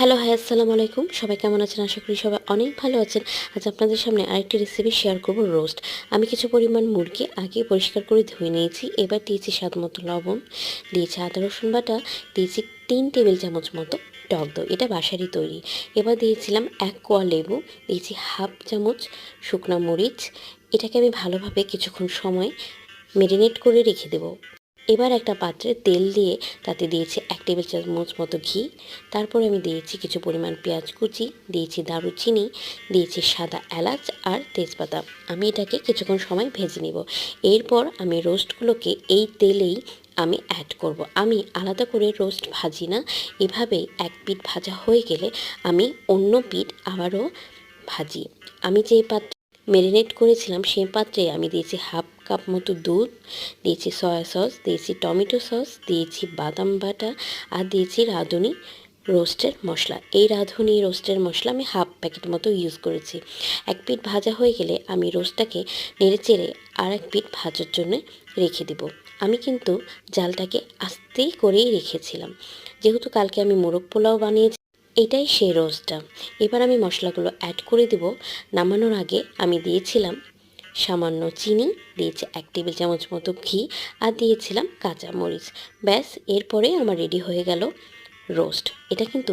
Hello, high, আসসালামু আলাইকুম। সবাই কেমন আছেন? আশা করি সবাই অনেক ভালো আছেন। আজ আপনাদের সামনে আরেকটি রেসিপি শেয়ার করব, রোস্ট। আমি কিছু পরিমাণ মুরগি আগে পরিষ্কার করে ধুয়ে নিয়েছি। এবার দিয়েছি স্বাদ মতো লবণ, দিয়েছি আদা রসুন বাটা, দিয়েছি 3 টেবিল চামচ মতো টক দই, এটা বাসারই তৈরি। এবার দিয়েছিলাম 1 কোয়া লেবু, দিয়েছি হাফ চামচ শুকনা মরিচ। এটাকে আমি ভালোভাবে কিছুক্ষণ সময় মেরিনেট করে রেখে দেবো। এবার একটা পাত্রে তেল দিয়ে তাতে দিয়েছি 1 টেবিল চামচ মতো ঘি। তারপরে আমি দিয়েছি কিছু পরিমাণ পেঁয়াজ কুচি, দিয়েছি দারুচিনি, দিয়েছি সাদা এলাচ আর তেজপাতা। আমি এটাকে কিছুক্ষণ সময় ভেজে নেব। এরপর আমি রোস্টগুলোকে এই তেলেই আমি অ্যাড করব। আমি আলাদা করে রোস্ট ভাজি না, এভাবেই এক পিঠ ভাজা হয়ে গেলে আমি অন্য পিঠ আবারও ভাজি। আমি যে পাত্রে মেরিনেট করেছিলাম সেই পাত্রে আমি দিয়েছি হাফ কাপ মতো দুধ, দিয়েছি সয়া সস, দিয়েছি টমেটো সস, দিয়েছি বাদাম বাটা আর দিয়েছি রাঁধুনি রোস্টের মশলা। এই রাঁধুনি রোস্টের মশলা আমি হাফ প্যাকেট মতো ইউজ করেছি। এক পিঠ ভাজা হয়ে গেলে আমি রোস্টটাকে নেড়ে চেড়ে আর এক পিঠ ভাজার জন্য রেখে দেব। আমি কিন্তু জালটাকে আস্তেই করেই রেখেছিলাম, যেহেতু কালকে আমি মোরগ পোলাও বানিয়েছি। এটাই সেই রোস্টটা। এবার আমি মশলাগুলো অ্যাড করে দেব। নামানোর আগে আমি দিয়েছিলাম সামান্য চিনি, দিয়েছি 1 টেবিল চামচ মতো ঘি আর দিয়েছিলাম কাঁচা মরিচ। ব্যাস, এরপরে আমার রেডি হয়ে গেল রোস্ট। এটা কিন্তু